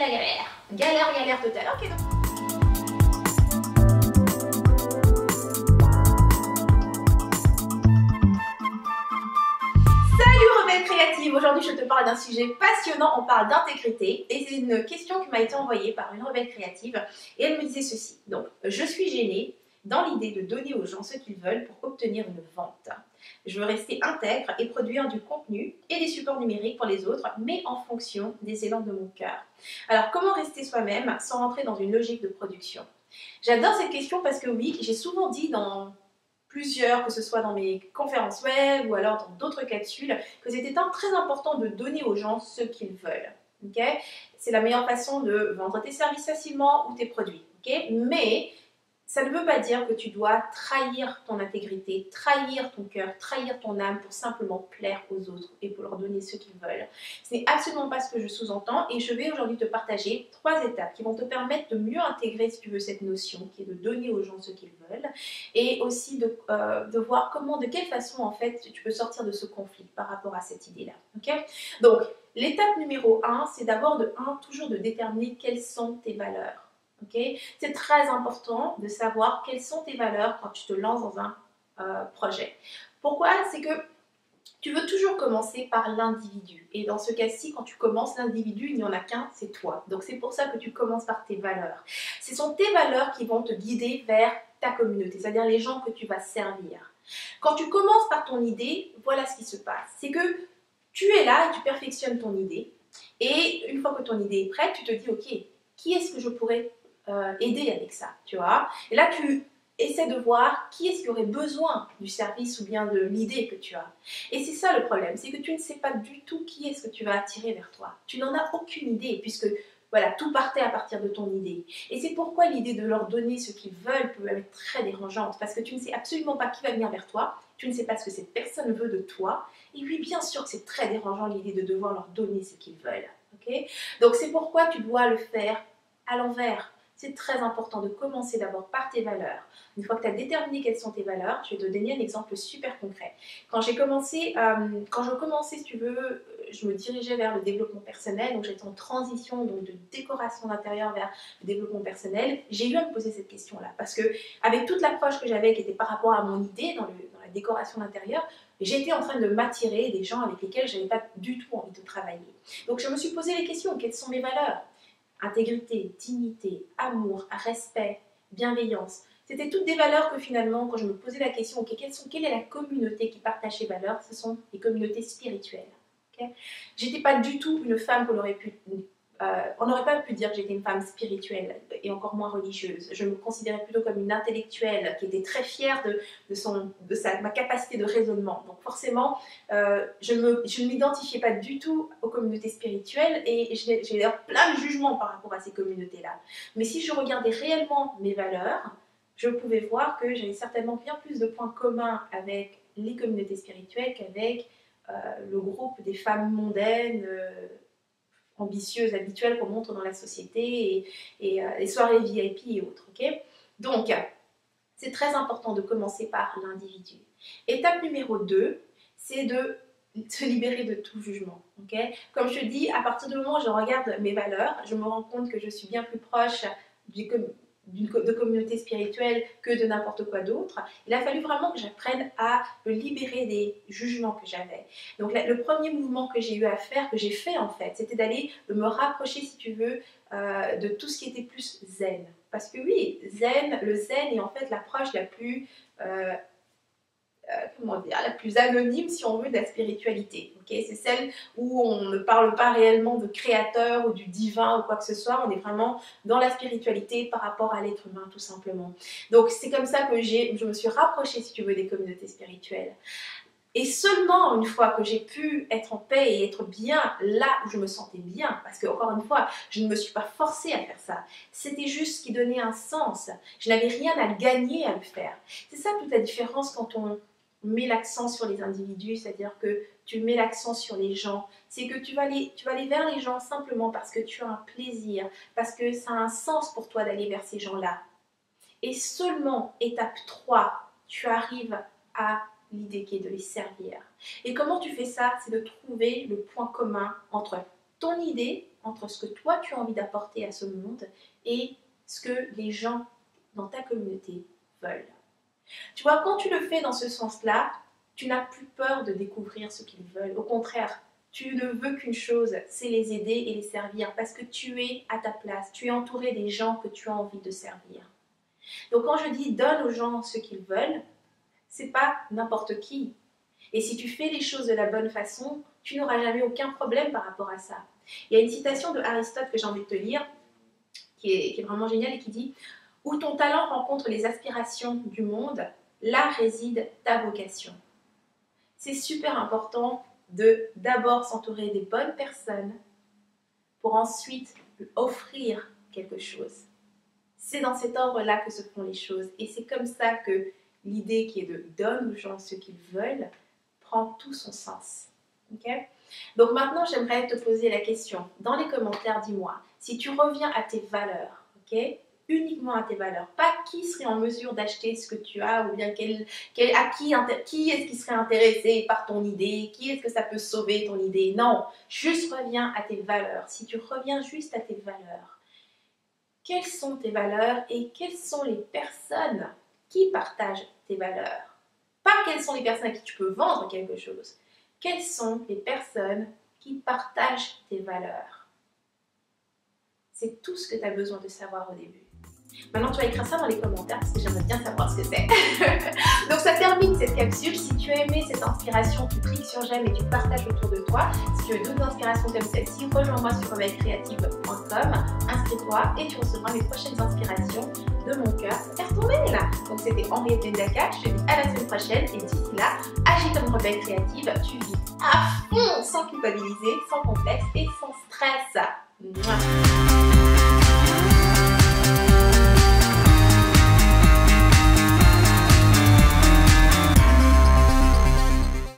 la galère. Galère totale. Ok, donc. Créative. Aujourd'hui, je te parle d'un sujet passionnant. On parle d'intégrité et c'est une question qui m'a été envoyée par une rebelle créative et elle me disait ceci. Donc, je suis gênée dans l'idée de donner aux gens ce qu'ils veulent pour obtenir une vente. Je veux rester intègre et produire du contenu et des supports numériques pour les autres, mais en fonction des élans de mon cœur. Alors, comment rester soi-même sans rentrer dans une logique de production? J'adore cette question parce que oui, j'ai souvent dit dans plusieurs, que ce soit dans mes conférences web ou alors dans d'autres capsules, que c'était très important de donner aux gens ce qu'ils veulent. Okay, c'est la meilleure façon de vendre tes services facilement ou tes produits. Okay, mais ça ne veut pas dire que tu dois trahir ton intégrité, trahir ton cœur, trahir ton âme pour simplement plaire aux autres et pour leur donner ce qu'ils veulent. Ce n'est absolument pas ce que je sous-entends et je vais aujourd'hui te partager 3 étapes qui vont te permettre de mieux intégrer, si tu veux, cette notion qui est de donner aux gens ce qu'ils veulent et aussi de voir comment, de quelle façon en fait tu peux sortir de ce conflit par rapport à cette idée-là. Okay, donc, l'étape numéro 1, c'est d'abord toujours de déterminer quelles sont tes valeurs. Okay, c'est très important de savoir quelles sont tes valeurs quand tu te lances dans un projet. Pourquoi? C'est que tu veux toujours commencer par l'individu. Et dans ce cas-ci, quand tu commences l'individu, il n'y en a qu'un, c'est toi. Donc c'est pour ça que tu commences par tes valeurs. Ce sont tes valeurs qui vont te guider vers ta communauté, c'est-à-dire les gens que tu vas servir. Quand tu commences par ton idée, voilà ce qui se passe. C'est que tu es là et tu perfectionnes ton idée. Et une fois que ton idée est prête, tu te dis, ok, qui est-ce que je pourrais aider avec ça, tu vois. Et là, tu essaies de voir qui est-ce qui aurait besoin du service ou bien de l'idée que tu as. Et c'est ça le problème, c'est que tu ne sais pas du tout qui est-ce que tu vas attirer vers toi. Tu n'en as aucune idée puisque voilà, tout partait à partir de ton idée. Et c'est pourquoi l'idée de leur donner ce qu'ils veulent peut être très dérangeante parce que tu ne sais absolument pas qui va venir vers toi, tu ne sais pas ce que cette personne veut de toi. Et oui, bien sûr que c'est très dérangeant l'idée de devoir leur donner ce qu'ils veulent. Okay, donc c'est pourquoi tu dois le faire à l'envers. C'est très important de commencer d'abord par tes valeurs. Une fois que tu as déterminé quelles sont tes valeurs, je vais te donner un exemple super concret. Quand je commençais, si tu veux, je me dirigeais vers le développement personnel, donc j'étais en transition donc de décoration d'intérieur vers le développement personnel. J'ai eu à me poser cette question-là parce que avec toute l'approche que j'avais qui était par rapport à mon idée dans la décoration d'intérieur, j'étais en train de m'attirer des gens avec lesquels je n'avais pas du tout envie de travailler. Donc je me suis posé les questions, quelles sont mes valeurs ? Intégrité, dignité, amour, respect, bienveillance. C'était toutes des valeurs que finalement, quand je me posais la question, okay, quelle est la communauté qui partage ces valeurs? Ce sont les communautés spirituelles. Okay, j'étais pas du tout une femme qu'on aurait pu... on n'aurait pas pu dire que j'étais une femme spirituelle et encore moins religieuse. Je me considérais plutôt comme une intellectuelle qui était très fière de ma capacité de raisonnement. Donc forcément, je ne m'identifiais pas du tout aux communautés spirituelles et j'ai d'ailleurs plein de jugements par rapport à ces communautés-là. Mais si je regardais réellement mes valeurs, je pouvais voir que j'avais certainement bien plus de points communs avec les communautés spirituelles qu'avec le groupe des femmes mondaines, ambitieuses, habituelles qu'on montre dans la société et les soirées VIP et autres. Okay, donc, c'est très important de commencer par l'individu. Étape numéro 2, c'est de se libérer de tout jugement. Okay, comme je te dis, à partir du moment où je regarde mes valeurs, je me rends compte que je suis bien plus proche de communauté spirituelle que de n'importe quoi d'autre. Il a fallu vraiment que j'apprenne à me libérer des jugements que j'avais. Donc le premier mouvement que j'ai eu à faire, que j'ai fait en fait, c'était d'aller me rapprocher, si tu veux, de tout ce qui était plus zen. Parce que oui, le zen est en fait l'approche la plus... la plus anonyme, si on veut, de la spiritualité. Okay, c'est celle où on ne parle pas réellement de créateur ou du divin ou quoi que ce soit, on est vraiment dans la spiritualité par rapport à l'être humain, tout simplement. Donc c'est comme ça que je me suis rapprochée, si tu veux, des communautés spirituelles. Et seulement une fois que j'ai pu être en paix et être bien là où je me sentais bien, parce que encore une fois, je ne me suis pas forcée à faire ça, c'était juste ce qui donnait un sens. Je n'avais rien à gagner à le faire. C'est ça toute la différence quand on met l'accent sur les individus, c'est-à-dire que tu mets l'accent sur les gens, c'est que tu vas aller vers les gens simplement parce que tu as un plaisir, parce que ça a un sens pour toi d'aller vers ces gens-là. Et seulement, étape 3, tu arrives à l'idée qui est de les servir. Et comment tu fais ça? C'est de trouver le point commun entre ton idée, entre ce que toi tu as envie d'apporter à ce monde et ce que les gens dans ta communauté veulent. Tu vois, quand tu le fais dans ce sens-là, tu n'as plus peur de découvrir ce qu'ils veulent. Au contraire, tu ne veux qu'une chose, c'est les aider et les servir parce que tu es à ta place, tu es entouré des gens que tu as envie de servir. Donc quand je dis donne aux gens ce qu'ils veulent, c'est pas n'importe qui. Et si tu fais les choses de la bonne façon, tu n'auras jamais aucun problème par rapport à ça. Il y a une citation de Aristote que j'ai envie de te lire, qui est vraiment géniale et qui dit « Où ton talent rencontre les aspirations du monde, là réside ta vocation. » C'est super important de d'abord s'entourer des bonnes personnes pour ensuite offrir quelque chose. C'est dans cet ordre-là que se font les choses et c'est comme ça que l'idée qui est de donne aux gens ce qu'ils veulent prend tout son sens. Okay? Donc maintenant, j'aimerais te poser la question. Dans les commentaires, dis-moi, si tu reviens à tes valeurs, ok? Uniquement à tes valeurs, pas qui serait en mesure d'acheter ce que tu as ou bien à qui est-ce qui serait intéressé par ton idée, qui est-ce que ça peut sauver ton idée. Non, juste reviens à tes valeurs. Si tu reviens juste à tes valeurs, quelles sont tes valeurs et quelles sont les personnes qui partagent tes valeurs? Pas quelles sont les personnes à qui tu peux vendre quelque chose. Quelles sont les personnes qui partagent tes valeurs? C'est tout ce que tu as besoin de savoir au début. Maintenant, tu vas écrire ça dans les commentaires parce que j'aimerais bien savoir ce que c'est. Donc, ça termine cette capsule. Si tu as aimé cette inspiration, tu cliques sur j'aime et tu partages autour de toi. Si tu veux d'autres inspirations comme celle-ci, rejoins-moi sur rebellecreative.com, inscris-toi et tu recevras mes prochaines inspirations de mon cœur vers ton mail. Donc, c'était Henriette Ndaka. Je te dis à la semaine prochaine et d'ici là, agis comme rebelle créative. Tu vis à fond sans culpabiliser, sans complexe et sans stress. Mouah.